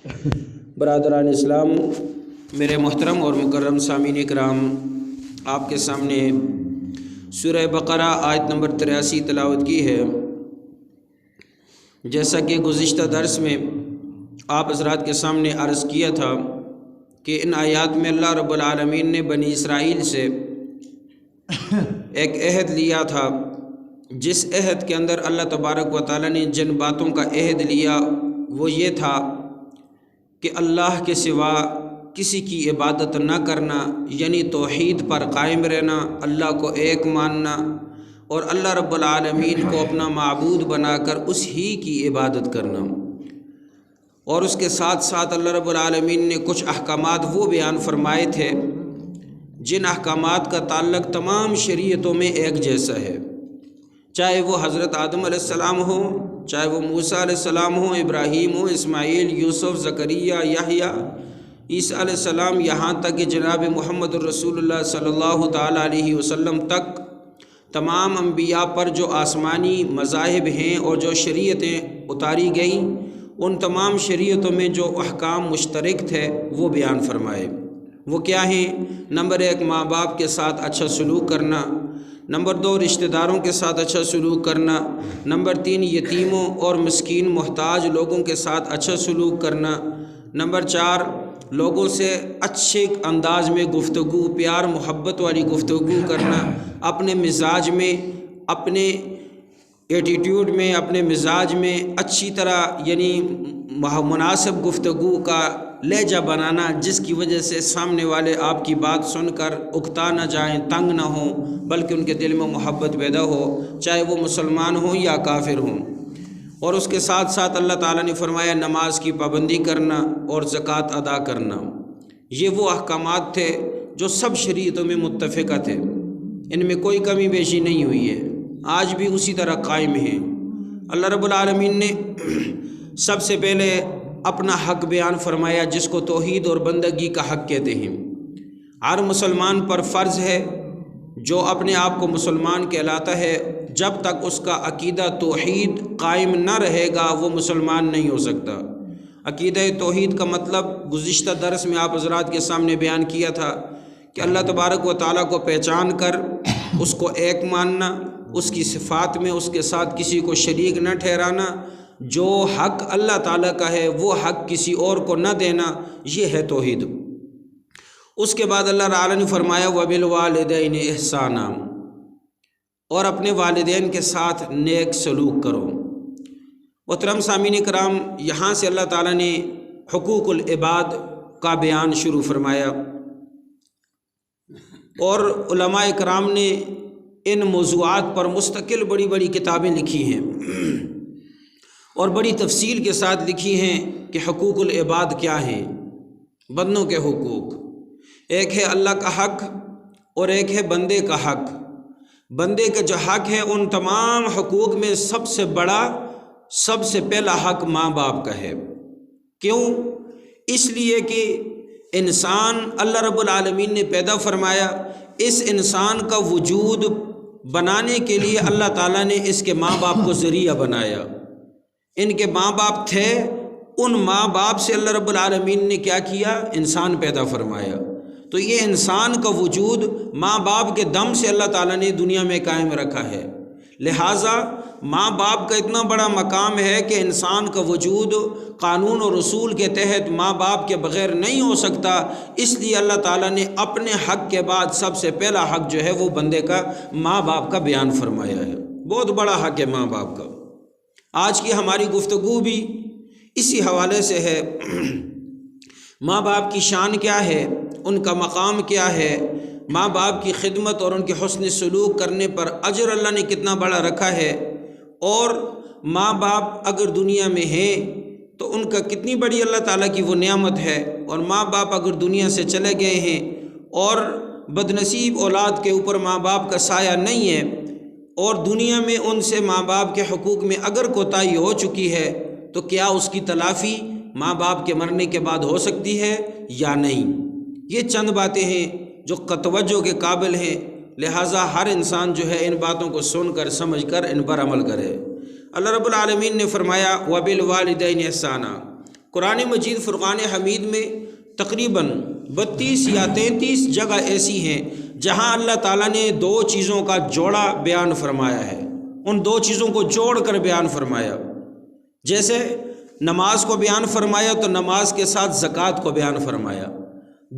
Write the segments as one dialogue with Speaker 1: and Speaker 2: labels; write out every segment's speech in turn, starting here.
Speaker 1: برادران اسلام، میرے محترم اور مکرم سامعین اکرام، آپ کے سامنے سورہ بقرہ آیت نمبر 83 تلاوت کی ہے۔ جیسا کہ گزشتہ درس میں آپ حضرات کے سامنے عرض کیا تھا کہ ان آیات میں اللہ رب العالمین نے بنی اسرائیل سے ایک عہد لیا تھا، جس عہد کے اندر اللہ تبارک و تعالیٰ نے جن باتوں کا عہد لیا وہ یہ تھا کہ اللہ کے سوا کسی کی عبادت نہ کرنا، یعنی توحید پر قائم رہنا، اللہ کو ایک ماننا اور اللہ رب العالمین کو اپنا معبود بنا کر اس ہی کی عبادت کرنا۔ اور اس کے ساتھ ساتھ اللہ رب العالمین نے کچھ احکامات وہ بیان فرمائے تھے جن احکامات کا تعلق تمام شریعتوں میں ایک جیسا ہے، چاہے وہ حضرت آدم علیہ السلام ہو، چاہے وہ موسیٰ علیہ السلام ہو، ابراہیم ہو، اسماعیل، یوسف، زکریا، یحییٰ، عیسیٰ علیہ السلام، یہاں تک کہ جناب محمد الرسول اللہ صلی اللہ تعالیٰ علیہ وسلم تک تمام انبیاء پر جو آسمانی مذاہب ہیں اور جو شریعتیں اتاری گئیں، ان تمام شریعتوں میں جو احکام مشترک تھے وہ بیان فرمائے۔ وہ کیا ہیں؟ نمبر 1 ماں باپ کے ساتھ اچھا سلوک کرنا، نمبر 2 رشتہ داروں کے ساتھ اچھا سلوک کرنا، نمبر 3 یتیموں اور مسکین محتاج لوگوں کے ساتھ اچھا سلوک کرنا، نمبر 4 لوگوں سے اچھے انداز میں گفتگو، پیار محبت والی گفتگو کرنا، اپنے مزاج میں، اپنے ایٹیٹیوڈ میں، اپنے مزاج میں اچھی طرح یعنی مناسب گفتگو کا لہجہ بنانا، جس کی وجہ سے سامنے والے آپ کی بات سن کر اکتا نہ جائیں، تنگ نہ ہوں، بلکہ ان کے دل میں محبت پیدا ہو، چاہے وہ مسلمان ہوں یا کافر ہوں۔ اور اس کے ساتھ ساتھ اللہ تعالیٰ نے فرمایا نماز کی پابندی کرنا اور زکوٰۃ ادا کرنا۔ یہ وہ احکامات تھے جو سب شریعتوں میں متفقہ تھے، ان میں کوئی کمی بیشی نہیں ہوئی ہے، آج بھی اسی طرح قائم ہیں۔ اللہ رب العالمین نے سب سے پہلے اپنا حق بیان فرمایا، جس کو توحید اور بندگی کا حق کہتے ہیں۔ ہر مسلمان پر فرض ہے، جو اپنے آپ کو مسلمان کہلاتا ہے، جب تک اس کا عقیدہ توحید قائم نہ رہے گا وہ مسلمان نہیں ہو سکتا۔ عقیدہ توحید کا مطلب گزشتہ درس میں آپ حضرات کے سامنے بیان کیا تھا کہ اللہ تبارک و تعالیٰ کو پہچان کر اس کو ایک ماننا، اس کی صفات میں اس کے ساتھ کسی کو شریک نہ ٹھہرانا، جو حق اللہ تعالیٰ کا ہے وہ حق کسی اور کو نہ دینا، یہ ہے توحید۔ اس کے بعد اللہ تعالیٰ نے فرمایا وَبِالْوَالِدَيْنِ إِحْسَانًا، اور اپنے والدین کے ساتھ نیک سلوک کرو۔ محترم سامعین کرام، یہاں سے اللہ تعالیٰ نے حقوق العباد کا بیان شروع فرمایا، اور علماء کرام نے ان موضوعات پر مستقل بڑی بڑی کتابیں لکھی ہیں اور بڑی تفصیل کے ساتھ لکھی ہیں کہ حقوق العباد کیا ہیں، بندوں کے حقوق۔ ایک ہے اللہ کا حق اور ایک ہے بندے کا حق۔ بندے کا جو حق ہے ان تمام حقوق میں سب سے بڑا، سب سے پہلا حق ماں باپ کا ہے۔ کیوں؟ اس لیے کہ انسان اللہ رب العالمین نے پیدا فرمایا، اس انسان کا وجود بنانے کے لیے اللہ تعالیٰ نے اس کے ماں باپ کو ذریعہ بنایا۔ ان کے ماں باپ تھے، ان ماں باپ سے اللہ رب العالمین نے کیا کیا؟ انسان پیدا فرمایا۔ تو یہ انسان کا وجود ماں باپ کے دم سے اللہ تعالیٰ نے دنیا میں قائم رکھا ہے۔ لہٰذا ماں باپ کا اتنا بڑا مقام ہے کہ انسان کا وجود قانون اور رسول کے تحت ماں باپ کے بغیر نہیں ہو سکتا، اس لیے اللہ تعالیٰ نے اپنے حق کے بعد سب سے پہلا حق جو ہے وہ بندے کا ماں باپ کا بیان فرمایا ہے۔ بہت بڑا حق ہے ماں باپ کا۔ آج کی ہماری گفتگو بھی اسی حوالے سے ہے، ماں باپ کی شان کیا ہے، ان کا مقام کیا ہے، ماں باپ کی خدمت اور ان کے حسن سلوک کرنے پر اجر اللہ نے کتنا بڑا رکھا ہے، اور ماں باپ اگر دنیا میں ہیں تو ان کا کتنی بڑی اللہ تعالیٰ کی وہ نعمت ہے، اور ماں باپ اگر دنیا سے چلے گئے ہیں اور بدنصیب اولاد کے اوپر ماں باپ کا سایہ نہیں ہے، اور دنیا میں ان سے ماں باپ کے حقوق میں اگر کوتاہی ہو چکی ہے تو کیا اس کی تلافی ماں باپ کے مرنے کے بعد ہو سکتی ہے یا نہیں؟ یہ چند باتیں ہیں جو توجہ کے قابل ہیں، لہٰذا ہر انسان جو ہے ان باتوں کو سن کر سمجھ کر ان پر عمل کرے۔ اللہ رب العالمین نے فرمایا وَبِالْوَالِدَيْنِ إِحْسَانًا، قرآن مجید فرقان حمید میں تقریباً 32 یا 33 جگہ ایسی ہیں جہاں اللہ تعالیٰ نے 2 چیزوں کا جوڑا بیان فرمایا ہے، ان 2 چیزوں کو جوڑ کر بیان فرمایا۔ جیسے نماز کو بیان فرمایا تو نماز کے ساتھ زکوٰۃ کو بیان فرمایا،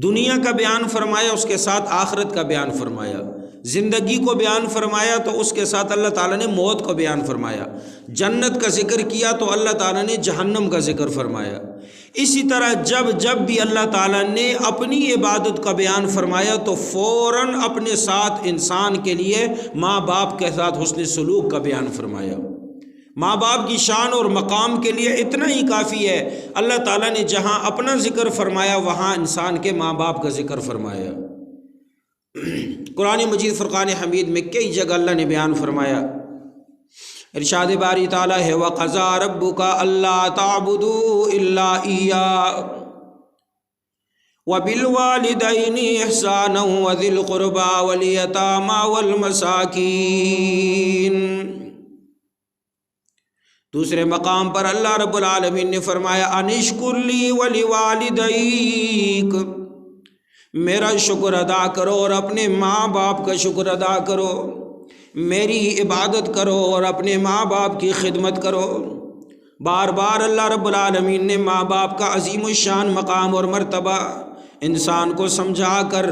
Speaker 1: دنیا کا بیان فرمایا اس کے ساتھ آخرت کا بیان فرمایا، زندگی کو بیان فرمایا تو اس کے ساتھ اللہ تعالیٰ نے موت کو بیان فرمایا، جنت کا ذکر کیا تو اللہ تعالیٰ نے جہنم کا ذکر فرمایا۔ اسی طرح جب بھی اللہ تعالیٰ نے اپنی عبادت کا بیان فرمایا تو فوراً اپنے ساتھ انسان کے لیے ماں باپ کے ساتھ حسن سلوک کا بیان فرمایا۔ ماں باپ کی شان اور مقام کے لیے اتنا ہی کافی ہے، اللہ تعالیٰ نے جہاں اپنا ذکر فرمایا وہاں انسان کے ماں باپ کا ذکر فرمایا۔ قرآن مجید فرقان حمید میں کئی جگہ اللہ نے بیان فرمایا۔ ارشاد باری تعالیٰ ہے وَقَضَىٰ رَبُّكَ أَلَّا تَعْبُدُوا إِلَّا إِيَّاهُ وَبِالْوَالِدَيْنِ إِحْسَانًا وَذِي الْقُرْبَىٰ وَالْيَتَامَىٰ وَالْمَسَاكِينِ۔ دوسرے مقام پر اللہ رب العالمین نے فرمایا انشکر لی وَلِوَالِدَيْكَ، میرا شکر ادا کرو اور اپنے ماں باپ کا شکر ادا کرو، میری عبادت کرو اور اپنے ماں باپ کی خدمت کرو۔ بار بار اللہ رب العالمین نے ماں باپ کا عظیم الشان مقام اور مرتبہ انسان کو سمجھا کر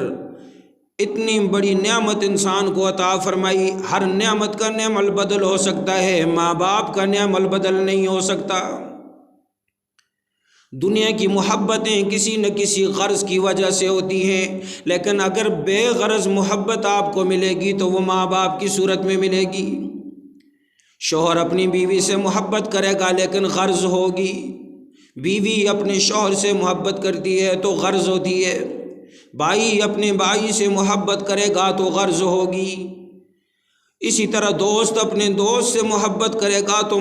Speaker 1: اتنی بڑی نعمت انسان کو عطا فرمائی۔ ہر نعمت کا نعم البدل ہو سکتا ہے، ماں باپ کا نعم البدل نہیں ہو سکتا۔ دنیا کی محبتیں کسی نہ کسی غرض کی وجہ سے ہوتی ہیں، لیکن اگر بے غرض محبت آپ کو ملے گی تو وہ ماں باپ کی صورت میں ملے گی۔ شوہر اپنی بیوی سے محبت کرے گا لیکن غرض ہوگی، بیوی اپنے شوہر سے محبت کرتی ہے تو غرض ہوتی ہے، بھائی اپنے بھائی سے محبت کرے گا تو غرض ہوگی۔ اسی طرح دوست اپنے دوست سے محبت کرے گا تو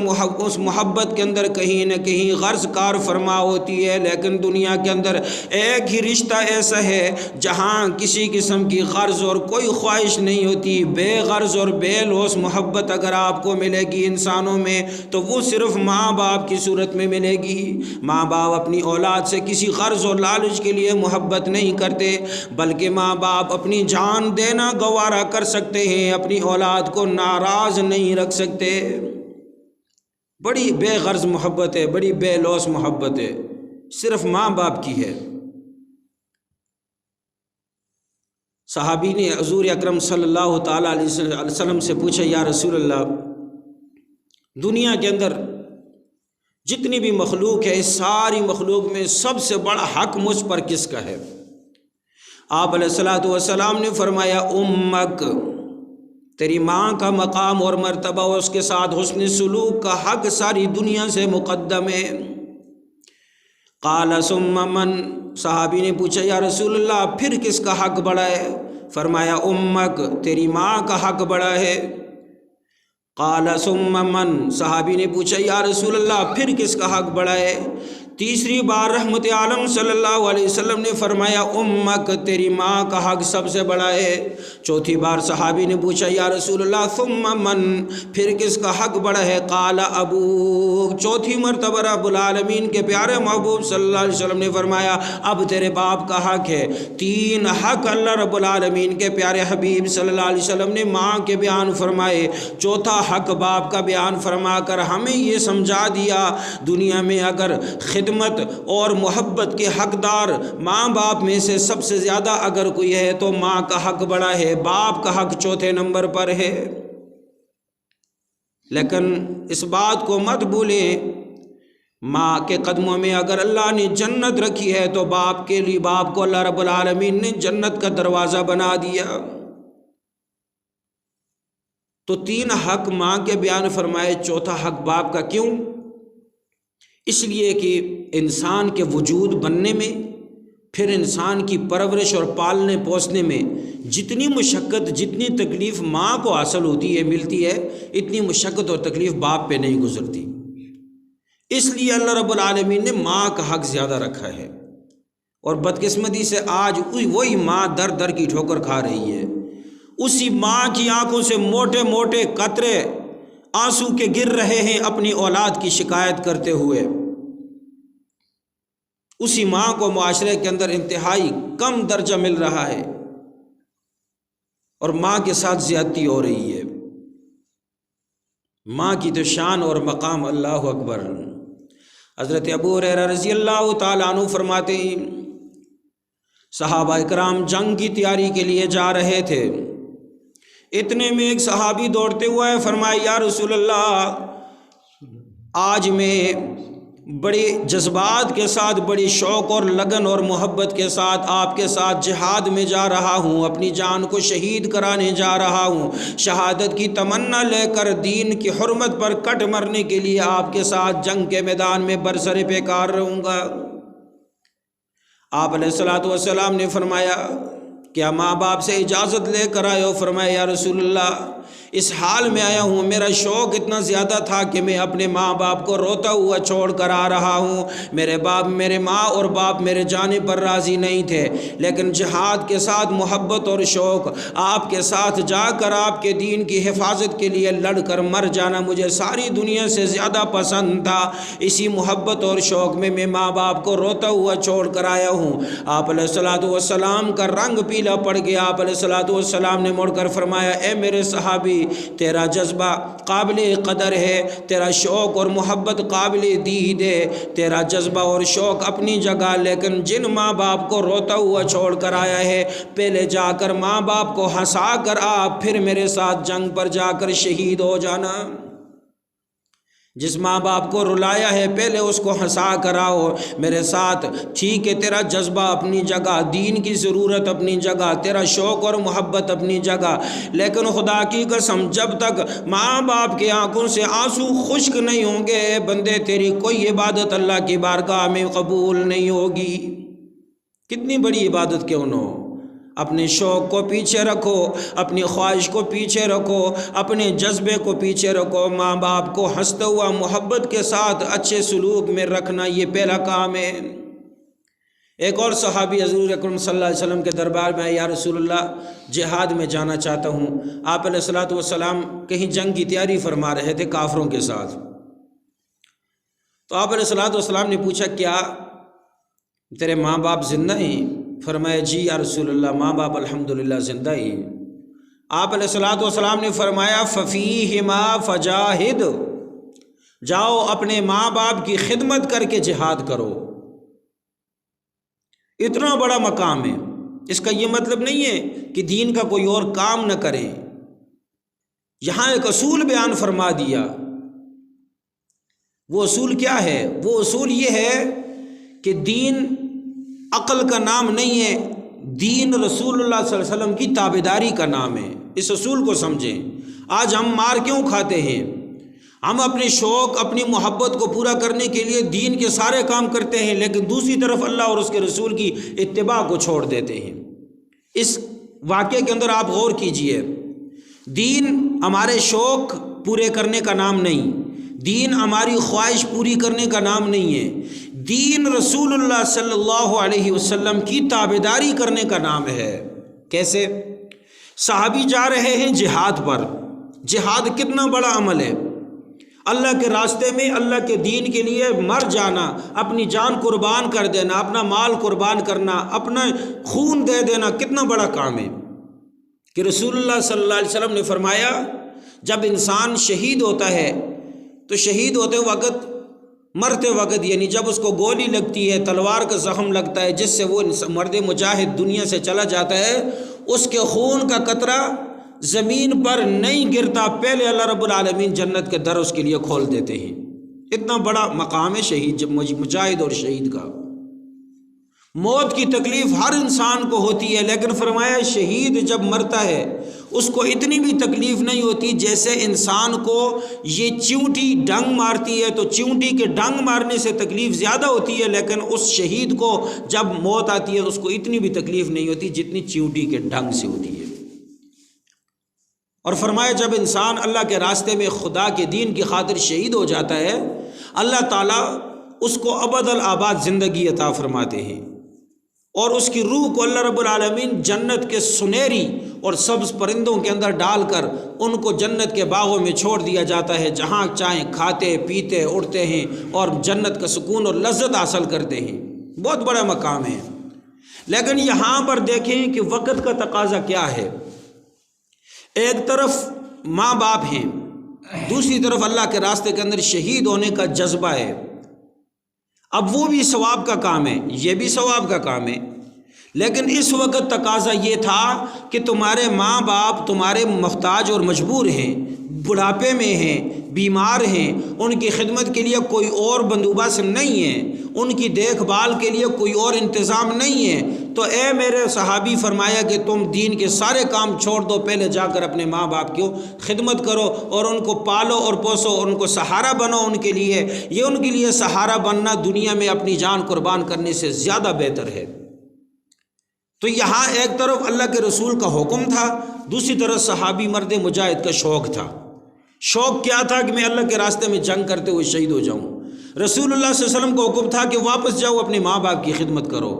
Speaker 1: اس محبت کے اندر کہیں نہ کہیں غرض کار فرما ہوتی ہے۔ لیکن دنیا کے اندر ایک ہی رشتہ ایسا ہے جہاں کسی قسم کی غرض اور کوئی خواہش نہیں ہوتی، بے غرض اور بے لوث محبت اگر آپ کو ملے گی انسانوں میں تو وہ صرف ماں باپ کی صورت میں ملے گی۔ ماں باپ اپنی اولاد سے کسی غرض اور لالچ کے لیے محبت نہیں کرتے، بلکہ ماں باپ اپنی جان دینا گوارا کر سکتے ہیں، اپنی اولاد کو ناراض نہیں رکھ سکتے۔ بڑی بے غرض محبت ہے، بڑی بے لوث محبت ہے، صرف ماں باپ کی ہے۔ صحابی نے حضور اکرم صلی اللہ تعالیٰ علیہ وسلم سے پوچھا یا رسول اللہ، دنیا کے اندر جتنی بھی مخلوق ہے اس ساری مخلوق میں سب سے بڑا حق مجھ پر کس کا ہے؟ آپ علیہ الصلوۃ والسلام نے فرمایا امک، تیری ماں کا مقام اور مرتبہ اور اس کے ساتھ حسن سلوک کا حق ساری دنیا سے مقدم ہے۔ قال ثم من، صحابی نے پوچھا یا رسول اللہ پھر کس کا حق بڑا ہے؟ فرمایا امک، تیری ماں کا حق بڑا ہے۔ قال ثم من، صحابی نے پوچھا یا رسول اللہ پھر کس کا حق بڑا ہے؟ تیسری بار رحمت عالم صلی اللہ علیہ وسلم نے فرمایا امک، تیری ماں کا حق سب سے بڑا ہے۔ چوتھی بار صحابی نے پوچھا یا رسول اللہ ثم من، پھر کس کا حق بڑا ہے؟ قال ابوک، چوتھی مرتبہ رب العالمین کے پیارے محبوب صلی اللہ علیہ وسلم نے فرمایا اب تیرے باپ کا حق ہے۔ 3 حق اللہ رب العالمین کے پیارے حبیب صلی اللہ علیہ وسلم نے ماں کے بیان فرمائے، چوتھا حق باپ کا بیان فرما کر ہمیں یہ سمجھا دیا دنیا میں اگر خدمت اور محبت کے حقدار ماں باپ میں سے سب سے زیادہ اگر کوئی ہے تو ماں کا حق بڑا ہے، باپ کا حق چوتھے نمبر پر ہے۔ لیکن اس بات کو مت بھولیں، ماں کے قدموں میں اگر اللہ نے جنت رکھی ہے تو باپ کے لیے باپ کو اللہ رب العالمین نے جنت کا دروازہ بنا دیا۔ تو 3 حق ماں کے بیان فرمائے، چوتھا حق باپ کا کیوں؟ اس لیے کہ انسان کے وجود بننے میں، پھر انسان کی پرورش اور پالنے پوسنے میں جتنی مشقت جتنی تکلیف ماں کو حاصل ہوتی ہے ملتی ہے، اتنی مشقت اور تکلیف باپ پہ نہیں گزرتی۔ اس لیے اللہ رب العالمین نے ماں کا حق زیادہ رکھا ہے، اور بدقسمتی سے آج وہی ماں در در کی ٹھوکر کھا رہی ہے۔ اسی ماں کی آنکھوں سے موٹے موٹے قطرے آنسو کے گر رہے ہیں اپنی اولاد کی شکایت کرتے ہوئے۔ اسی ماں کو معاشرے کے اندر انتہائی کم درجہ مل رہا ہے اور ماں کے ساتھ زیادتی ہو رہی ہے۔ ماں کی تو شان اور مقام اللہ اکبر۔ حضرت ابو ہریرہ رضی اللہ تعالیٰ عنہ فرماتے ہیں صحابہ اکرام جنگ کی تیاری کے لیے جا رہے تھے، اتنے میں ایک صحابی دوڑتے ہوئے فرمایا یا رسول اللہ، آج میں بڑے جذبات کے ساتھ، بڑی شوق اور لگن اور محبت کے ساتھ آپ کے ساتھ جہاد میں جا رہا ہوں، اپنی جان کو شہید کرانے جا رہا ہوں، شہادت کی تمنا لے کر دین کی حرمت پر کٹ مرنے کے لیے آپ کے ساتھ جنگ کے میدان میں برسر پیکار رہوں گا۔ آپ علیہ الصلوۃ والسلام نے فرمایا کیا ماں باپ سے اجازت لے کر آئے ہو؟ فرمایا یا رسول اللہ، اس حال میں آیا ہوں، میرا شوق اتنا زیادہ تھا کہ میں اپنے ماں باپ کو روتا ہوا چھوڑ کر آ رہا ہوں، میرے ماں اور باپ میرے جانے پر راضی نہیں تھے، لیکن جہاد کے ساتھ محبت اور شوق، آپ کے ساتھ جا کر آپ کے دین کی حفاظت کے لیے لڑ کر مر جانا مجھے ساری دنیا سے زیادہ پسند تھا۔ اسی محبت اور شوق میں ماں باپ کو روتا ہوا چھوڑ کر آیا ہوں۔ آپ علیہ الصلوۃ والسلام کا رنگ پیلا پڑ گیا۔ آپ علیہ الصلوۃ والسلام نے مڑ کر فرمایا اے میرے صحابی، تیرا جذبہ قابل قدر ہے، تیرا شوق اور محبت قابل دید ہے، تیرا جذبہ اور شوق اپنی جگہ، لیکن جن ماں باپ کو روتا ہوا چھوڑ کر آیا ہے، پہلے جا کر ماں باپ کو ہنسا کر آپ پھر میرے ساتھ جنگ پر جا کر شہید ہو جانا۔ جس ماں باپ کو رلایا ہے پہلے اس کو ہنسا کر آؤ میرے ساتھ۔ ٹھیک ہے تیرا جذبہ اپنی جگہ، دین کی ضرورت اپنی جگہ، تیرا شوق اور محبت اپنی جگہ، لیکن خدا کی قسم جب تک ماں باپ کی آنکھوں سے آنسو خشک نہیں ہوں گے بندے، تیری کوئی عبادت اللہ کی بارگاہ میں قبول نہیں ہوگی۔ کتنی بڑی عبادت کیوں نہ ہو، اپنے شوق کو پیچھے رکھو، اپنی خواہش کو پیچھے رکھو، اپنے جذبے کو پیچھے رکھو، ماں باپ کو ہنستا ہوا محبت کے ساتھ اچھے سلوک میں رکھنا یہ پہلا کام ہے۔ ایک اور صحابی حضور اکرم صلی اللہ علیہ وسلم کے دربار میں یا رسول اللہ جہاد میں جانا چاہتا ہوں۔ آپ علیہ الصلوۃ والسلام کہیں جنگ کی تیاری فرما رہے تھے کافروں کے ساتھ، تو آپ علیہ الصلوۃ والسلام نے پوچھا کیا تیرے ماں باپ زندہ ہیں؟ فرمایا جی یا رسول اللہ ماں باپ الحمدللہ زندہ ہی۔ آپ علیہ الصلوۃ والسلام نے فرمایا ففیہما فجاہد، جاؤ اپنے ماں باپ کی خدمت کر کے جہاد کرو۔ اتنا بڑا مقام ہے، اس کا یہ مطلب نہیں ہے کہ دین کا کوئی اور کام نہ کریں، یہاں ایک اصول بیان فرما دیا۔ وہ اصول کیا ہے؟ وہ اصول یہ ہے کہ دین عقل کا نام نہیں ہے، دین رسول اللہ صلی اللہ علیہ وسلم کی تابعداری کا نام ہے۔ اس اصول کو سمجھیں۔ آج ہم مار کیوں کھاتے ہیں؟ ہم اپنے شوق، اپنی محبت کو پورا کرنے کے لیے دین کے سارے کام کرتے ہیں، لیکن دوسری طرف اللہ اور اس کے رسول کی اتباع کو چھوڑ دیتے ہیں۔ اس واقعے کے اندر آپ غور کیجئے، دین ہمارے شوق پورے کرنے کا نام نہیں، دین ہماری خواہش پوری کرنے کا نام نہیں ہے، دین رسول اللہ صلی اللہ علیہ وسلم کی تابعداری کرنے کا نام ہے۔ کیسے؟ صحابی جا رہے ہیں جہاد پر۔ جہاد کتنا بڑا عمل ہے، اللہ کے راستے میں اللہ کے دین کے لیے مر جانا، اپنی جان قربان کر دینا، اپنا مال قربان کرنا، اپنا خون دے دینا، کتنا بڑا کام ہے کہ رسول اللہ صلی اللہ علیہ وسلم نے فرمایا جب انسان شہید ہوتا ہے تو شہید ہوتے وقت، مرتے وقت، یعنی جب اس کو گولی لگتی ہے، تلوار کا زخم لگتا ہے جس سے وہ مرد مجاہد دنیا سے چلا جاتا ہے، اس کے خون کا قطرہ زمین پر نہیں گرتا، پہلے اللہ رب العالمین جنت کے در اس کے لیے کھول دیتے ہیں۔ اتنا بڑا مقام ہے شہید، مجاہد اور شہید کا۔ موت کی تکلیف ہر انسان کو ہوتی ہے، لیکن فرمایا شہید جب مرتا ہے اس کو اتنی بھی تکلیف نہیں ہوتی جیسے انسان کو یہ چیونٹی ڈنگ مارتی ہے، تو چیونٹی کے ڈنگ مارنے سے تکلیف زیادہ ہوتی ہے، لیکن اس شہید کو جب موت آتی ہے اس کو اتنی بھی تکلیف نہیں ہوتی جتنی چیونٹی کے ڈنگ سے ہوتی ہے۔ اور فرمایا جب انسان اللہ کے راستے میں خدا کے دین کی خاطر شہید ہو جاتا ہے، اللہ تعالیٰ اس کو ابد الآباد زندگی عطا فرماتے ہیں، اور اس کی روح کو اللہ رب العالمین جنت کے سنہری اور سبز پرندوں کے اندر ڈال کر ان کو جنت کے باغوں میں چھوڑ دیا جاتا ہے، جہاں چاہیں کھاتے پیتے اڑتے ہیں اور جنت کا سکون اور لذت حاصل کرتے ہیں۔ بہت بڑا مقام ہے۔ لیکن یہاں پر دیکھیں کہ وقت کا تقاضا کیا ہے، ایک طرف ماں باپ ہیں، دوسری طرف اللہ کے راستے کے اندر شہید ہونے کا جذبہ ہے۔ اب وہ بھی ثواب کا کام ہے، یہ بھی ثواب کا کام ہے، لیکن اس وقت تقاضا یہ تھا کہ تمہارے ماں باپ تمہارے محتاج اور مجبور ہیں، بڑھاپے میں ہیں، بیمار ہیں، ان کی خدمت کے لیے کوئی اور بندوبست نہیں ہے، ان کی دیکھ بھال کے لیے کوئی اور انتظام نہیں ہے، تو اے میرے صحابی فرمایا کہ تم دین کے سارے کام چھوڑ دو، پہلے جا کر اپنے ماں باپ کی خدمت کرو اور ان کو پالو اور پوسو اور ان کو سہارا بنو ان کے لیے۔ یہ ان کے لیے سہارا بننا دنیا میں اپنی جان قربان کرنے سے زیادہ بہتر ہے۔ تو یہاں ایک طرف اللہ کے رسول کا حکم تھا، دوسری طرف صحابی مرد مجاہد کا شوق تھا۔ شوق کیا تھا کہ میں اللہ کے راستے میں جنگ کرتے ہوئے شہید ہو جاؤں۔ رسول اللہ صلی اللہ علیہ وسلم کا حکم تھا کہ واپس جاؤ اپنے ماں باپ کی خدمت کرو۔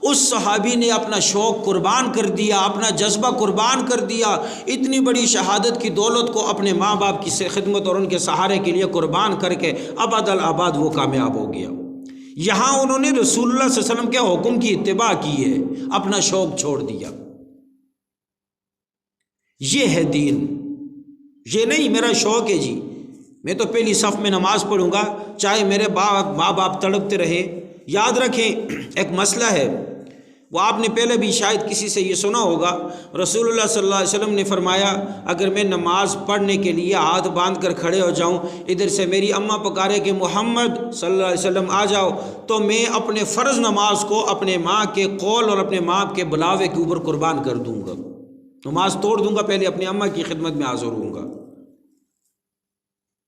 Speaker 1: اس صحابی نے اپنا شوق قربان کر دیا، اپنا جذبہ قربان کر دیا، اتنی بڑی شہادت کی دولت کو اپنے ماں باپ کی خدمت اور ان کے سہارے کے لیے قربان کر کے ابد الآباد وہ کامیاب ہو گیا۔ یہاں انہوں نے رسول اللہ صلی اللہ علیہ وسلم کے حکم کی اتباع کی ہے، اپنا شوق چھوڑ دیا۔ یہ ہے دین، یہ نہیں میرا شوق ہے جی میں تو پہلی صف میں نماز پڑھوں گا چاہے میرے ماں باپ تڑپتے رہے۔ یاد رکھیں ایک مسئلہ ہے، وہ آپ نے پہلے بھی شاید کسی سے یہ سنا ہوگا، رسول اللہ صلی اللہ علیہ وسلم نے فرمایا اگر میں نماز پڑھنے کے لیے ہاتھ باندھ کر کھڑے ہو جاؤں، ادھر سے میری اماں پکارے کہ محمد صلی اللہ علیہ وسلم آ جاؤ، تو میں اپنے فرض نماز کو اپنے ماں کے قول اور اپنے ماں کے بلاوے کے اوپر قربان کر دوں گا، نماز توڑ دوں گا، پہلے اپنی اماں کی خدمت میں حاضر ہوں گا۔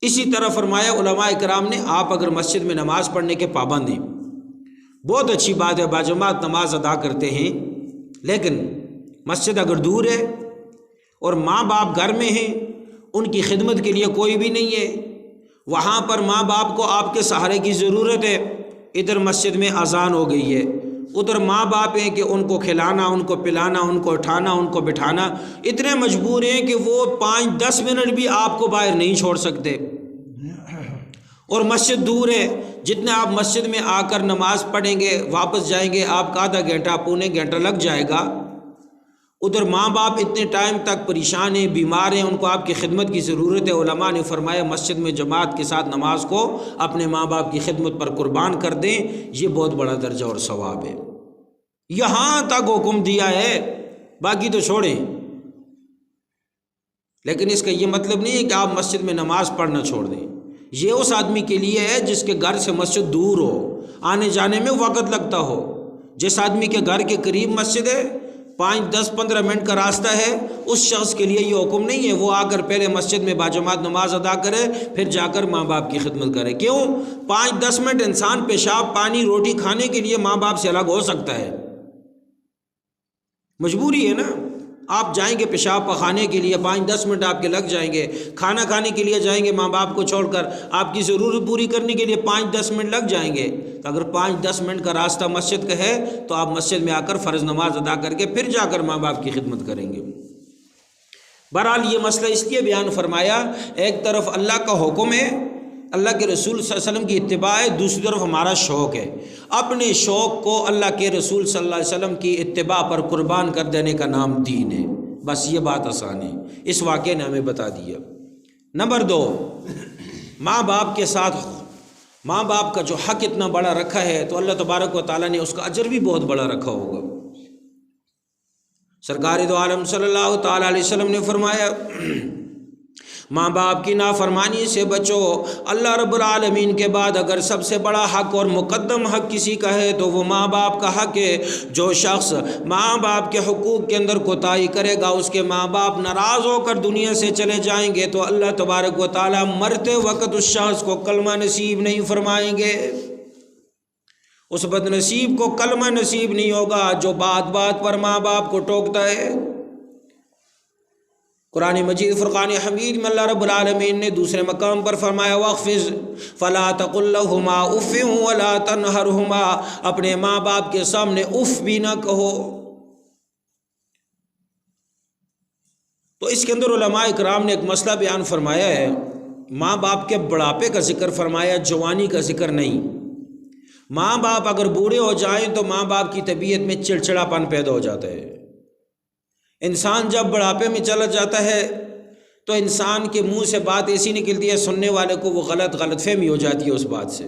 Speaker 1: اسی طرح فرمایا علماء کرام نے آپ اگر مسجد میں نماز پڑھنے کے پابند ہیں، بہت اچھی بات ہے، باجماعت نماز ادا کرتے ہیں، لیکن مسجد اگر دور ہے اور ماں باپ گھر میں ہیں، ان کی خدمت کے لیے کوئی بھی نہیں ہے، وہاں پر ماں باپ کو آپ کے سہارے کی ضرورت ہے۔ ادھر مسجد میں اذان ہو گئی ہے، ادھر ماں باپ ہیں کہ ان کو کھلانا، ان کو پلانا، ان کو اٹھانا، ان کو بٹھانا، اتنے مجبور ہیں کہ وہ 5-10 منٹ بھی آپ کو باہر نہیں چھوڑ سکتے، اور مسجد دور ہے۔ جتنا آپ مسجد میں آ کر نماز پڑھیں گے واپس جائیں گے آپ کا آدھا گھنٹہ پونے گھنٹہ لگ جائے گا، ادھر ماں باپ اتنے ٹائم تک پریشان ہیں، بیمار ہیں، ان کو آپ کی خدمت کی ضرورت ہے۔ علماء نے فرمایا مسجد میں جماعت کے ساتھ نماز کو اپنے ماں باپ کی خدمت پر قربان کر دیں، یہ بہت بڑا درجہ اور ثواب ہے۔ یہاں تک حکم دیا ہے، باقی تو چھوڑیں، لیکن اس کا یہ مطلب نہیں ہے کہ آپ مسجد میں نماز پڑھنا چھوڑ دیں۔ یہ اس آدمی کے لیے ہے جس کے گھر سے مسجد دور ہو، آنے جانے میں وقت لگتا ہو۔ جس آدمی کے گھر کے قریب مسجد ہے، 5-10-15 منٹ کا راستہ ہے، اس شخص کے لیے یہ حکم نہیں ہے وہ آ کر پہلے مسجد میں باجماعت نماز ادا کرے پھر جا کر ماں باپ کی خدمت کرے۔ کیوں؟ 5-10 منٹ انسان پیشاب پانی روٹی کھانے کے لیے ماں باپ سے الگ ہو سکتا ہے، مجبوری ہے نا، آپ جائیں گے پیشاب پخانے کے لیے 5-10 منٹ آپ کے لگ جائیں گے، کھانا کھانے کے لیے جائیں گے ماں باپ کو چھوڑ کر، آپ کی ضرورت پوری کرنے کے لیے 5-10 منٹ لگ جائیں گے، تو اگر 5-10 منٹ کا راستہ مسجد کا ہے تو آپ مسجد میں آ کر فرض نماز ادا کر کے پھر جا کر ماں باپ کی خدمت کریں گے۔ بہرحال یہ مسئلہ اس لیے بیان فرمایا، ایک طرف اللہ کا حکم ہے، اللہ کے رسول صلی اللہ علیہ وسلم کی اتباع ہے، دوسری طرف ہمارا شوق ہے، اپنے شوق کو اللہ کے رسول صلی اللہ علیہ وسلم کی اتباع پر قربان کر دینے کا نام دین ہے۔ بس یہ بات آسان ہے، اس واقعے نے ہمیں بتا دیا۔ نمبر 2، ماں باپ کے ساتھ ماں باپ کا جو حق اتنا بڑا رکھا ہے تو اللہ تبارک و تعالیٰ نے اس کا اجر بھی بہت بڑا رکھا ہوگا۔ سرکار دو عالم صلی اللہ تعالیٰ علیہ وسلم نے فرمایا ماں باپ کی نافرمانی سے بچو، اللہ رب العالمین کے بعد اگر سب سے بڑا حق اور مقدم حق کسی کا ہے تو وہ ماں باپ کا حق ہے۔ جو شخص ماں باپ کے حقوق کے اندر کوتاہی کرے گا، اس کے ماں باپ ناراض ہو کر دنیا سے چلے جائیں گے تو اللہ تبارک و تعالیٰ مرتے وقت اس شخص کو کلمہ نصیب نہیں فرمائیں گے، اس بد نصیب کو کلمہ نصیب نہیں ہوگا جو بات بات پر ماں باپ کو ٹوکتا ہے۔ قرآن مجید فرقان حمید میں اللہ رب العالمین نے دوسرے مقام پر فرمایا وَاخْفِضْ فَلَا تَقُلْ لَهُمَا اُفٍّ وَلَا تَنْهَرْهُمَا، اپنے ماں باپ کے سامنے اف بھی نہ کہو۔ تو اس کے اندر علماء اکرام نے ایک مسئلہ بیان فرمایا ہے، ماں باپ کے بڑھاپے کا ذکر فرمایا، جوانی کا ذکر نہیں۔ ماں باپ اگر بوڑھے ہو جائیں تو ماں باپ کی طبیعت میں چڑچڑاپن پیدا ہو جاتا ہے۔ انسان جب بڑھاپے میں چلا جاتا ہے تو انسان کے منہ سے بات ایسی نکلتی ہے، سننے والے کو وہ غلط فہمی ہو جاتی ہے اس بات سے۔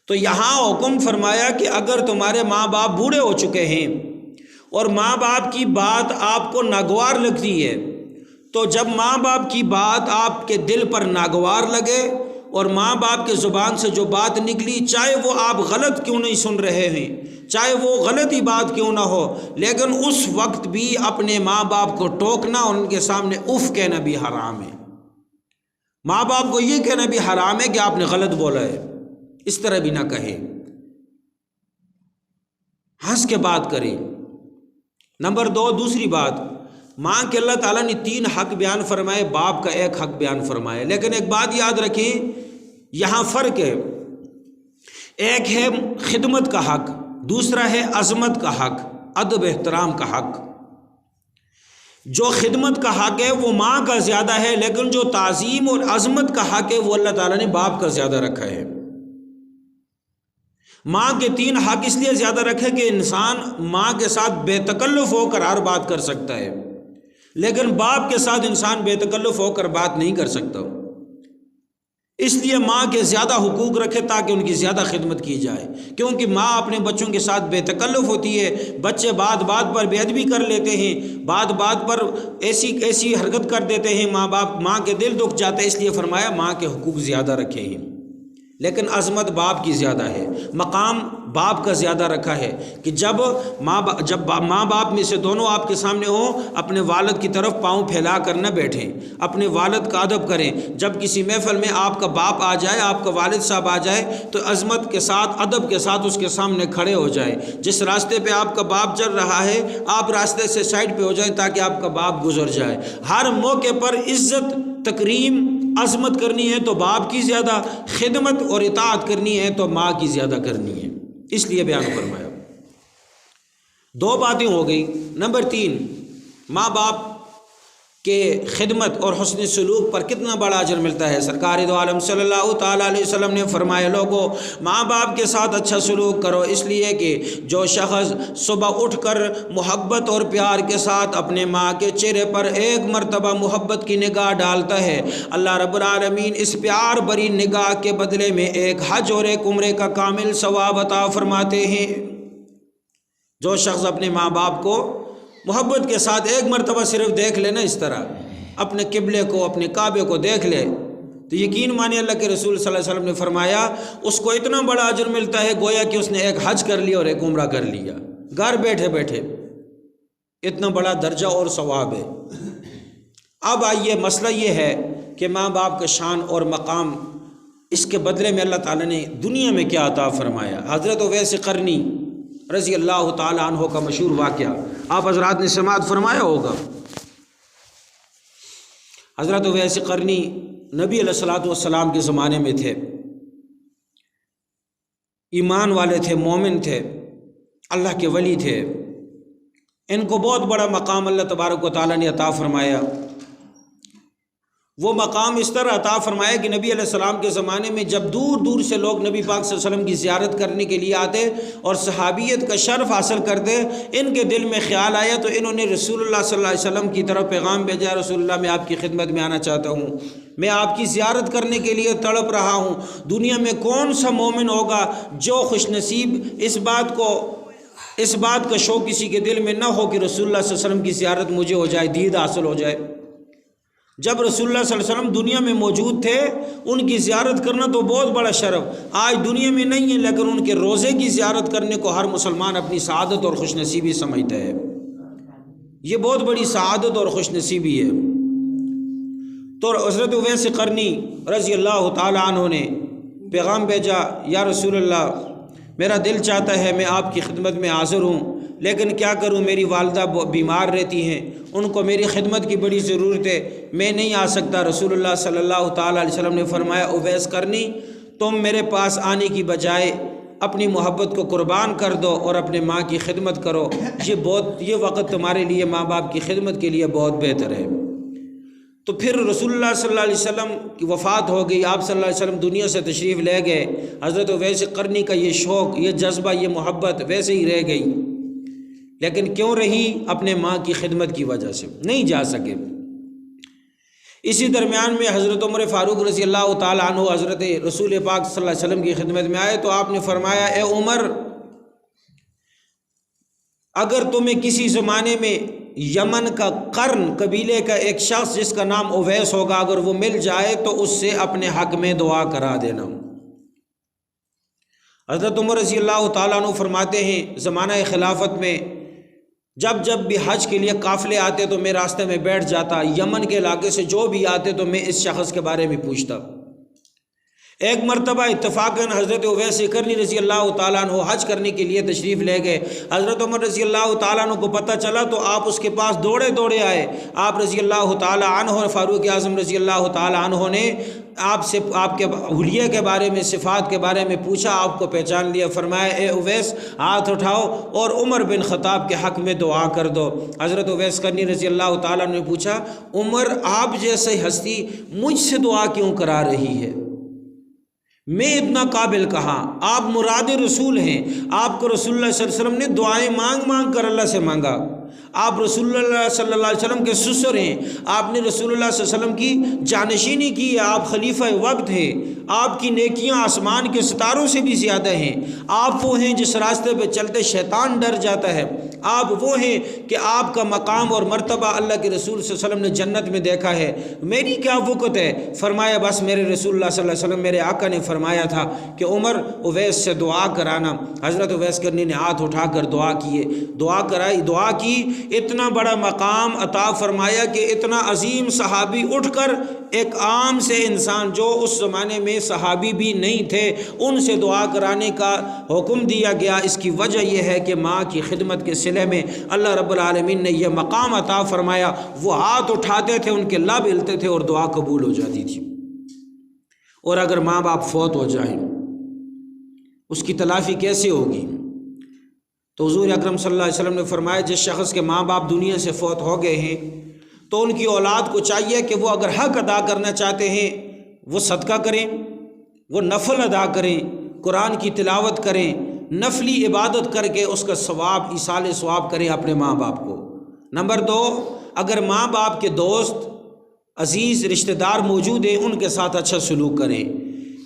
Speaker 1: تو یہاں حکم فرمایا کہ اگر تمہارے ماں باپ بوڑھے ہو چکے ہیں اور ماں باپ کی بات آپ کو ناگوار لگتی ہے، تو جب ماں باپ کی بات آپ کے دل پر ناگوار لگے اور ماں باپ کے زبان سے جو بات نکلی، چاہے وہ آپ غلط کیوں نہیں سن رہے ہیں، چاہے وہ غلطی بات کیوں نہ ہو، لیکن اس وقت بھی اپنے ماں باپ کو ٹوکنا اور ان کے سامنے اف کہنا بھی حرام ہے۔ ماں باپ کو یہ کہنا بھی حرام ہے کہ آپ نے غلط بولا ہے، اس طرح بھی نہ کہیں، ہنس کے بات کریں۔ نمبر 2، دوسری بات، ماں کے اللہ تعالیٰ نے 3 حق بیان فرمائے، باپ کا 1 حق بیان فرمایا، لیکن ایک بات یاد رکھیں، یہاں فرق ہے، ایک ہے خدمت کا حق، دوسرا ہے عظمت کا حق، ادب احترام کا حق۔ جو خدمت کا حق ہے وہ ماں کا زیادہ ہے، لیکن جو تعظیم اور عظمت کا حق ہے وہ اللہ تعالیٰ نے باپ کا زیادہ رکھا ہے۔ ماں کے 3 حق اس لیے زیادہ رکھے کہ انسان ماں کے ساتھ بے تکلف ہو کر ہر بات کر سکتا ہے، لیکن باپ کے ساتھ انسان بے تکلف ہو کر بات نہیں کر سکتا، اس لیے ماں کے زیادہ حقوق رکھے تاکہ ان کی زیادہ خدمت کی جائے، کیونکہ ماں اپنے بچوں کے ساتھ بے تکلف ہوتی ہے، بچے بات بات پر بے ادبی کر لیتے ہیں، بات بات پر ایسی حرکت کر دیتے ہیں، ماں کے دل دکھ جاتا ہے، اس لیے فرمایا ماں کے حقوق زیادہ رکھے ہیں، لیکن عظمت باپ کی زیادہ ہے، مقام باپ کا زیادہ رکھا ہے کہ جب ماں باپ میں سے دونوں آپ کے سامنے ہوں، اپنے والد کی طرف پاؤں پھیلا کر نہ بیٹھیں، اپنے والد کا ادب کریں۔ جب کسی محفل میں آپ کا باپ آ جائے، آپ کا والد صاحب آ جائے، تو عظمت کے ساتھ ادب کے ساتھ اس کے سامنے کھڑے ہو جائیں۔ جس راستے پہ آپ کا باپ چل رہا ہے، آپ راستے سے سائڈ پہ ہو جائیں تاکہ آپ کا باپ گزر جائے۔ ہر موقع پر عزت، تکریم، عظمت کرنی ہے تو باپ کی زیادہ، خدمت اور اطاعت کرنی ہے تو ماں کی زیادہ کرنی ہے، اس لیے بیان فرمایا۔ 2 باتیں ہو گئی۔ نمبر 3، ماں باپ کے خدمت اور حسن سلوک پر کتنا بڑا اجر ملتا ہے۔ سرکار دو عالم صلی اللہ تعالیٰ علیہ وسلم نے فرمایا، لوگوں ماں باپ کے ساتھ اچھا سلوک کرو، اس لیے کہ جو شخص صبح اٹھ کر محبت اور پیار کے ساتھ اپنے ماں کے چہرے پر ایک مرتبہ محبت کی نگاہ ڈالتا ہے، اللہ رب العالمین اس پیار بری نگاہ کے بدلے میں ایک حج اور ایک عمرے کا کامل ثواب عطا فرماتے ہیں۔ جو شخص اپنے ماں باپ کو محبت کے ساتھ ایک مرتبہ صرف دیکھ لے نا، اس طرح اپنے قبلے کو، اپنے کعبے کو دیکھ لے، تو یقین مانے اللہ کے رسول صلی اللہ علیہ وسلم نے فرمایا اس کو اتنا بڑا اجر ملتا ہے گویا کہ اس نے ایک حج کر لیا اور ایک عمرہ کر لیا، گھر بیٹھے بیٹھے، اتنا بڑا درجہ اور ثواب ہے۔ اب آئیے، مسئلہ یہ ہے کہ ماں باپ کا شان اور مقام، اس کے بدلے میں اللہ تعالیٰ نے دنیا میں کیا عطا فرمایا۔ حضرت اویس قرنی رضی اللہ تعالیٰ عنہ کا مشہور واقعہ آپ حضرات نے سماعت فرمایا ہوگا۔ حضرت اویس قرنی نبی علیہ الصلوۃ والسلام کے زمانے میں تھے، ایمان والے تھے، مومن تھے، اللہ کے ولی تھے، ان کو بہت بڑا مقام اللہ تبارک و تعالیٰ نے عطا فرمایا۔ وہ مقام اس طرح عطا فرمایا کہ نبی علیہ السلام کے زمانے میں جب دور دور سے لوگ نبی پاک صلی اللہ علیہ وسلم کی زیارت کرنے کے لیے آتے اور صحابیت کا شرف حاصل کرتے، ان کے دل میں خیال آیا تو انہوں نے رسول اللہ صلی اللہ علیہ وسلم کی طرف پیغام بھیجا، رسول اللہ میں آپ کی خدمت میں آنا چاہتا ہوں، میں آپ کی زیارت کرنے کے لیے تڑپ رہا ہوں۔ دنیا میں کون سا مومن ہوگا جو خوش نصیب اس بات کا شوق کسی کے دل میں نہ ہو کہ رسول اللہ صلی اللہ علیہ وسلم کی زیارت مجھے ہو جائے، دید حاصل ہو جائے۔ جب رسول اللہ صلی اللہ علیہ وسلم دنیا میں موجود تھے، ان کی زیارت کرنا تو بہت بڑا شرف، آج دنیا میں نہیں ہے، لیکن ان کے روزے کی زیارت کرنے کو ہر مسلمان اپنی سعادت اور خوش نصیبی سمجھتا ہے۔ یہ بہت بڑی سعادت اور خوش نصیبی ہے۔ تو حضرت اویس قرنی رضی اللہ تعالیٰ عنہ نے پیغام بھیجا، یا رسول اللہ میرا دل چاہتا ہے میں آپ کی خدمت میں حاضر ہوں، لیکن کیا کروں، میری والدہ بیمار رہتی ہیں، ان کو میری خدمت کی بڑی ضرورت ہے، میں نہیں آ سکتا۔ رسول اللہ صلی اللہ تعالیٰ علیہ وسلم نے فرمایا، اویس قرنی تم میرے پاس آنے کی بجائے اپنی محبت کو قربان کر دو اور اپنے ماں کی خدمت کرو، یہ وقت تمہارے لیے ماں باپ کی خدمت کے لیے بہت بہتر ہے۔ تو پھر رسول اللہ صلی اللہ علیہ وسلم کی وفات ہو گئی، آپ صلی اللہ علیہ وسلم دنیا سے تشریف لے گئے، حضرت اویس قرنی کا یہ شوق، یہ جذبہ، یہ محبت ویسے ہی رہ گئی، لیکن کیوں رہی؟ اپنے ماں کی خدمت کی وجہ سے نہیں جا سکے۔ اسی درمیان میں حضرت عمر فاروق رضی اللہ تعالیٰ عنہ حضرت رسول پاک صلی اللہ علیہ وسلم کی خدمت میں آئے تو آپ نے فرمایا، اے عمر، اگر تمہیں کسی زمانے میں یمن کا قرن قبیلے کا ایک شخص جس کا نام اویس ہوگا اگر وہ مل جائے تو اس سے اپنے حق میں دعا کرا دینا۔ حضرت عمر رضی اللہ تعالیٰ عنہ فرماتے ہیں، زمانہ خلافت میں جب بھی حج کے لیے قافلے آتے تو میں راستے میں بیٹھ جاتا، یمن کے علاقے سے جو بھی آتے تو میں اس شخص کے بارے میں پوچھتا۔ ایک مرتبہ اتفاقاً حضرت اویس قرنی رضی اللہ تعالیٰ عنہ حج کرنے کے لیے تشریف لے گئے، حضرت عمر رضی اللہ تعالیٰ عنہ کو پتہ چلا تو آپ اس کے پاس دوڑے دوڑے آئے، آپ رضی اللہ تعالیٰ عنہ، فاروق اعظم رضی اللہ تعالیٰ عنہ نے آپ سے آپ کے حلیے کے بارے میں، صفات کے بارے میں پوچھا، آپ کو پہچان لیا، فرمایا، اے اویس ہاتھ اٹھاؤ اور عمر بن خطاب کے حق میں دعا کر دو۔ حضرت اویس قرنی رضی اللہ تعالیٰ عنہ نے پوچھا، عمر آپ جیسے ہستی مجھ سے دعا کیوں کرا رہی ہے؟ میں اتنا قابل کہاں؟ آپ مراد رسول ہیں، آپ کو رسول اللہ صلی اللہ علیہ وسلم نے دعائیں مانگ مانگ کر اللہ سے مانگا، آپ رسول اللہ صلی اللہ علیہ وسلم کے سسر ہیں، آپ نے رسول اللہ صلی اللہ علیہ وسلم کی جانشینی کی ہے، آپ خلیفہ وقت ہیں، آپ کی نیکیاں آسمان کے ستاروں سے بھی زیادہ ہیں، آپ وہ ہیں جس راستے پہ چلتے شیطان ڈر جاتا ہے، آپ وہ ہیں کہ آپ کا مقام اور مرتبہ اللہ کے رسول صلی اللہ علیہ وسلم نے جنت میں دیکھا ہے، میری کیا وقت ہے؟ فرمایا، بس میرے رسول اللہ صلی اللہ علیہ وسلم، میرے آقا نے فرمایا تھا کہ عمر اویس سے دعا کرانا۔ حضرت اویس قرنی نے ہاتھ اٹھا کر دعا کیے، دعا کرائی، دعا کی، اتنا بڑا مقام عطا فرمایا کہ اتنا عظیم صحابی اٹھ کر ایک عام سے انسان جو اس زمانے میں صحابی بھی نہیں تھے ان سے دعا کرانے کا حکم دیا گیا۔ اس کی وجہ یہ ہے کہ ماں کی خدمت کے صلے میں اللہ رب العالمین نے یہ مقام عطا فرمایا، وہ ہاتھ اٹھاتے تھے، ان کے لب ہلتے تھے اور دعا قبول ہو جاتی تھی۔ اور اگر ماں باپ فوت ہو جائیں اس کی تلافی کیسے ہوگی؟ تو حضور اکرم صلی اللہ علیہ وسلم نے فرمایا، جس شخص کے ماں باپ دنیا سے فوت ہو گئے ہیں تو ان کی اولاد کو چاہیے کہ وہ اگر حق ادا کرنا چاہتے ہیں وہ صدقہ کریں، وہ نفل ادا کریں، قرآن کی تلاوت کریں، نفلی عبادت کر کے اس کا ثواب، ایصال ثواب کریں اپنے ماں باپ کو۔ نمبر 2، اگر ماں باپ کے دوست، عزیز رشتہ دار موجود ہیں ان کے ساتھ اچھا سلوک کریں۔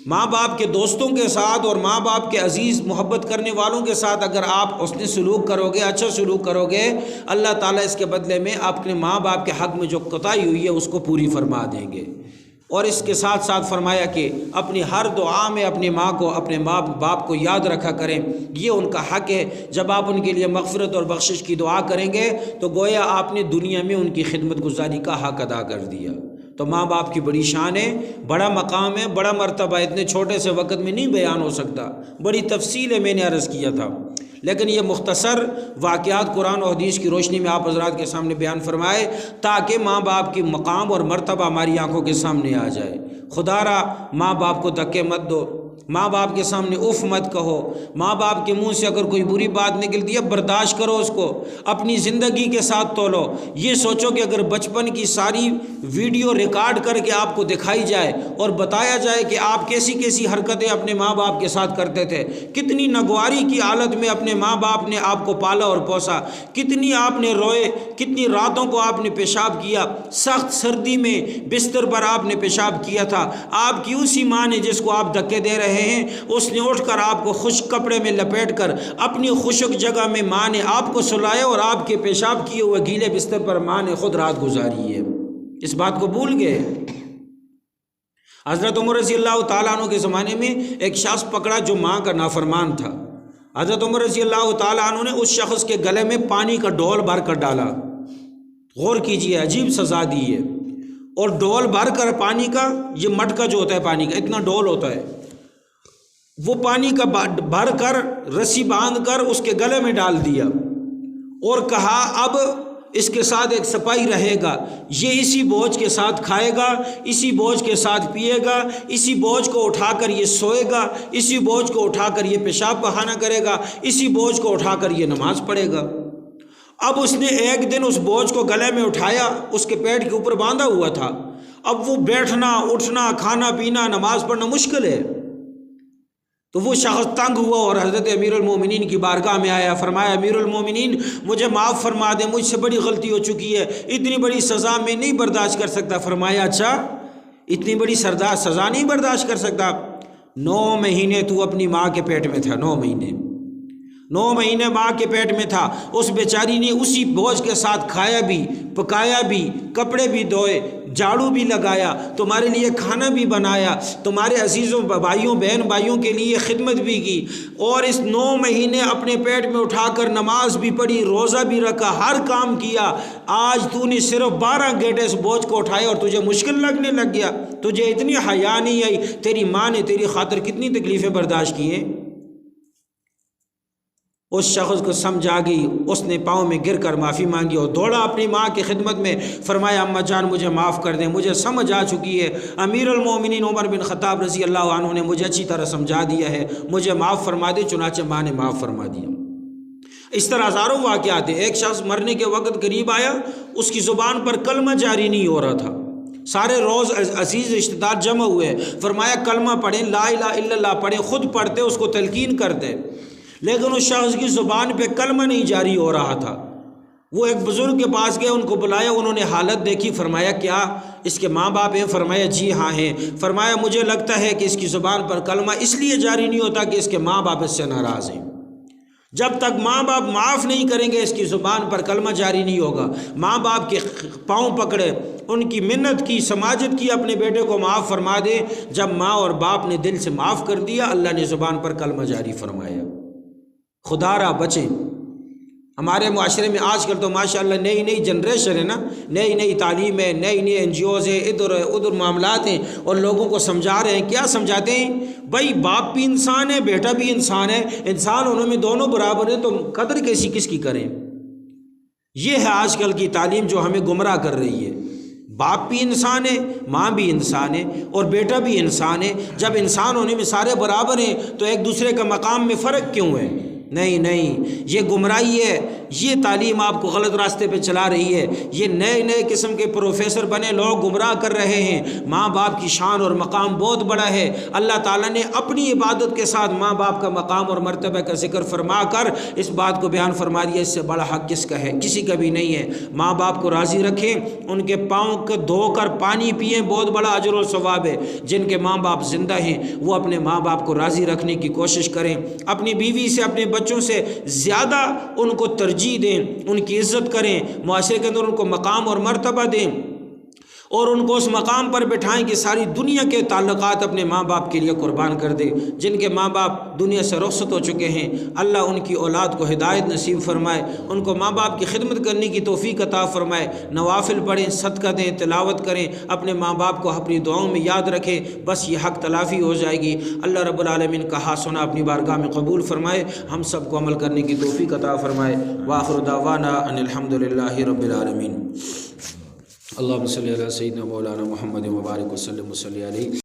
Speaker 1: ماں باپ کے دوستوں کے ساتھ اور ماں باپ کے عزیز محبت کرنے والوں کے ساتھ اگر آپ حسن سلوک کرو گے، اچھا سلوک کرو گے، اللہ تعالیٰ اس کے بدلے میں اپنے ماں باپ کے حق میں جو کوتاہی ہوئی ہے اس کو پوری فرما دیں گے۔ اور اس کے ساتھ ساتھ فرمایا کہ اپنی ہر دعا میں اپنی ماں کو، اپنے ماں باپ کو یاد رکھا کریں، یہ ان کا حق ہے۔ جب آپ ان کے لیے مغفرت اور بخشش کی دعا کریں گے تو گویا آپ نے دنیا میں ان کی خدمت گزاری کا حق ادا کر دیا۔ تو ماں باپ کی بڑی شان ہے، بڑا مقام ہے، بڑا مرتبہ، اتنے چھوٹے سے وقت میں نہیں بیان ہو سکتا، بڑی تفصیل ہے، میں نے عرض کیا تھا، لیکن یہ مختصر واقعات قرآن و حدیث کی روشنی میں آپ حضرات کے سامنے بیان فرمائے تاکہ ماں باپ کی مقام اور مرتبہ ہماری آنکھوں کے سامنے آ جائے۔ خدا را ماں باپ کو دھکے مت دو، ماں باپ کے سامنے اف مت کہو، ماں باپ کے منہ سے اگر کوئی بری بات نکلتی ہے برداشت کرو، اس کو اپنی زندگی کے ساتھ تولو۔ یہ سوچو کہ اگر بچپن کی ساری ویڈیو ریکارڈ کر کے آپ کو دکھائی جائے اور بتایا جائے کہ آپ کیسی کیسی حرکتیں اپنے ماں باپ کے ساتھ کرتے تھے، کتنی نگواری کی حالت میں اپنے ماں باپ نے آپ کو پالا اور پوسا، کتنی آپ نے روئے، کتنی راتوں کو آپ نے پیشاب کیا، سخت سردی میں بستر پر آپ نے پیشاب کیا تھا، آپ کی اسی ماں نے جس کو آپ دھکے دے رہے ہیں اس نے اٹھ کر آپ کو خشک کپڑے میں لپیٹ کر اپنی خشک جگہ میں ماں نے آپ کو سلایا اور آپ کے پیشاب کیے ہوئے گیلے بستر پر ماں نے خود رات گزاری ہے۔ اس بات کو بھول گئے؟ حضرت عمر رضی اللہ تعالیٰ عنہ کے زمانے میں ایک شخص پکڑا جو ماں کا نافرمان تھا، حضرت عمر رضی اللہ تعالیٰ عنہ نے اس شخص کے گلے میں پانی کا ڈول بھر کر ڈالا۔ غور کیجئے، عجیب سزا دی ہے۔ اور ڈول بھر کر پانی کا، یہ مٹکا جو ہوتا ہے پانی کا، اتنا ڈول ہوتا ہے، وہ پانی کا بھر کر رسی باندھ کر اس کے گلے میں ڈال دیا اور کہا اب اس کے ساتھ ایک سپاہی رہے گا، یہ اسی بوجھ کے ساتھ کھائے گا، اسی بوجھ کے ساتھ پیے گا، اسی بوجھ کو اٹھا کر یہ سوئے گا، اسی بوجھ کو اٹھا کر یہ پیشاب بہانا کرے گا، اسی بوجھ کو اٹھا کر یہ نماز پڑھے گا۔ اب اس نے ایک دن اس بوجھ کو گلے میں اٹھایا، اس کے پیٹ کے اوپر باندھا ہوا تھا، اب وہ بیٹھنا اٹھنا کھانا پینا نماز پڑھنا مشکل ہے۔ تو وہ شخص تنگ ہوا اور حضرت امیر المومنین کی بارگاہ میں آیا، فرمایا امیر المومنین مجھے معاف فرما دیں، مجھ سے بڑی غلطی ہو چکی ہے، اتنی بڑی سزا میں نہیں برداشت کر سکتا۔ فرمایا اچھا اتنی بڑی سزا نہیں برداشت کر سکتا؟ 9 مہینے تو اپنی ماں کے پیٹ میں تھا، 9 مہینے ماں کے پیٹ میں تھا، اس بیچاری نے اسی بوجھ کے ساتھ کھایا بھی، پکایا بھی، کپڑے بھی دھوئے، جھاڑو بھی لگایا، تمہارے لیے کھانا بھی بنایا، تمہارے عزیزوں بھائیوں بہن بھائیوں کے لیے خدمت بھی کی، اور اس 9 مہینے اپنے پیٹ میں اٹھا کر نماز بھی پڑھی، روزہ بھی رکھا، ہر کام کیا۔ آج تو نے صرف 12 گھنٹے اس بوجھ کو اٹھایا اور تجھے مشکل لگنے لگ گیا، تجھے اتنی حیا نہیں آئی؟ تیری ماں نے تیری خاطر کتنی تکلیفیں برداشت کی ہیں۔ اس شخص کو سمجھ آ گئی، اس نے پاؤں میں گر کر معافی مانگی اور دوڑا اپنی ماں کی خدمت میں، فرمایا اماں جان مجھے معاف کر دیں، مجھے سمجھ آ چکی ہے، امیر المومنین عمر بن خطاب رضی اللہ عنہ نے مجھے اچھی طرح سمجھا دیا ہے، مجھے معاف فرما دے۔ چنانچہ ماں نے معاف فرما دیا۔ اس طرح ہزاروں واقعات ہیں۔ ایک شخص مرنے کے وقت قریب آیا، اس کی زبان پر کلمہ جاری نہیں ہو رہا تھا، سارے روز عزیز رشتہ دار جمع ہوئے، فرمایا کلمہ پڑھیں، لا الہ الا اللہ پڑھیں، خود پڑھتے اس کو تلقین کرتے، لیکن اس شخص کی زبان پہ کلمہ نہیں جاری ہو رہا تھا۔ وہ ایک بزرگ کے پاس گئے، ان کو بلایا، انہوں نے حالت دیکھی، فرمایا کیا اس کے ماں باپ ہیں؟ فرمایا جی ہاں ہیں۔ فرمایا مجھے لگتا ہے کہ اس کی زبان پر کلمہ اس لیے جاری نہیں ہوتا کہ اس کے ماں باپ اس سے ناراض ہیں۔ جب تک ماں باپ معاف نہیں کریں گے اس کی زبان پر کلمہ جاری نہیں ہوگا۔ ماں باپ کے پاؤں پکڑے، ان کی منت کی، سماجت کی، اپنے بیٹے کو معاف فرما دے۔ جب ماں اور باپ نے دل سے معاف کر دیا، اللہ نے زبان پر کلمہ جاری فرمایا۔ خدا را بچیں۔ ہمارے معاشرے میں آج کل تو ماشاءاللہ نئی جنریشن ہے نا، نئی تعلیم ہے، نئی NGOs ہیں، ادھر معاملات ہیں، اور لوگوں کو سمجھا رہے ہیں۔ کیا سمجھاتے ہیں؟ بھائی باپ بھی انسان ہے، بیٹا بھی انسان ہے، انسان انہوں میں دونوں برابر ہیں، تو قدر کس کی کریں؟ یہ ہے آج کل کی تعلیم جو ہمیں گمراہ کر رہی ہے۔ باپ بھی انسان ہے، ماں بھی انسان ہے، اور بیٹا بھی انسان ہے۔ جب انسان ہونے میں سارے برابر ہیں تو ایک دوسرے کا مقام میں فرق کیوں ہے؟ نہیں، یہ گمراہی ہے، یہ تعلیم آپ کو غلط راستے پہ چلا رہی ہے۔ یہ نئے قسم کے پروفیسر بنے لوگ گمراہ کر رہے ہیں۔ ماں باپ کی شان اور مقام بہت بڑا ہے۔ اللہ تعالیٰ نے اپنی عبادت کے ساتھ ماں باپ کا مقام اور مرتبہ کا ذکر فرما کر اس بات کو بیان فرما دیا، اس سے بڑا حق کس کا ہے؟ کسی کا بھی نہیں ہے۔ ماں باپ کو راضی رکھیں، ان کے پاؤں کو دھو کر پانی پئیں، بہت بڑا اجر و ثواب ہے۔ جن کے ماں باپ زندہ ہیں وہ اپنے ماں باپ کو راضی رکھنے کی کوشش کریں، اپنی بیوی سے، اپنے بچوں سے زیادہ ان کو ترجیح دیں، ان کی عزت کریں، معاشرے کے اندر ان کو مقام اور مرتبہ دیں، اور ان کو اس مقام پر بٹھائیں کہ ساری دنیا کے تعلقات اپنے ماں باپ کے لیے قربان کر دیں۔ جن کے ماں باپ دنیا سے رخصت ہو چکے ہیں، اللہ ان کی اولاد کو ہدایت نصیب فرمائے، ان کو ماں باپ کی خدمت کرنے کی توفیق عطا فرمائے۔ نوافل پڑھیں، صدقہ دیں، تلاوت کریں، اپنے ماں باپ کو اپنی دعاؤں میں یاد رکھیں، بس یہ حق تلافی ہو جائے گی۔ اللہ رب العالمین کہا سنا اپنی بارگاہ میں قبول فرمائے، ہم سب کو عمل کرنے کی توفیق عطا فرمائے۔ وآخر دعوانا ان الحمد للہ رب العالمین۔ اللہم صلی علی سیدنا مولانا محمد وبارک وسلم علیہ۔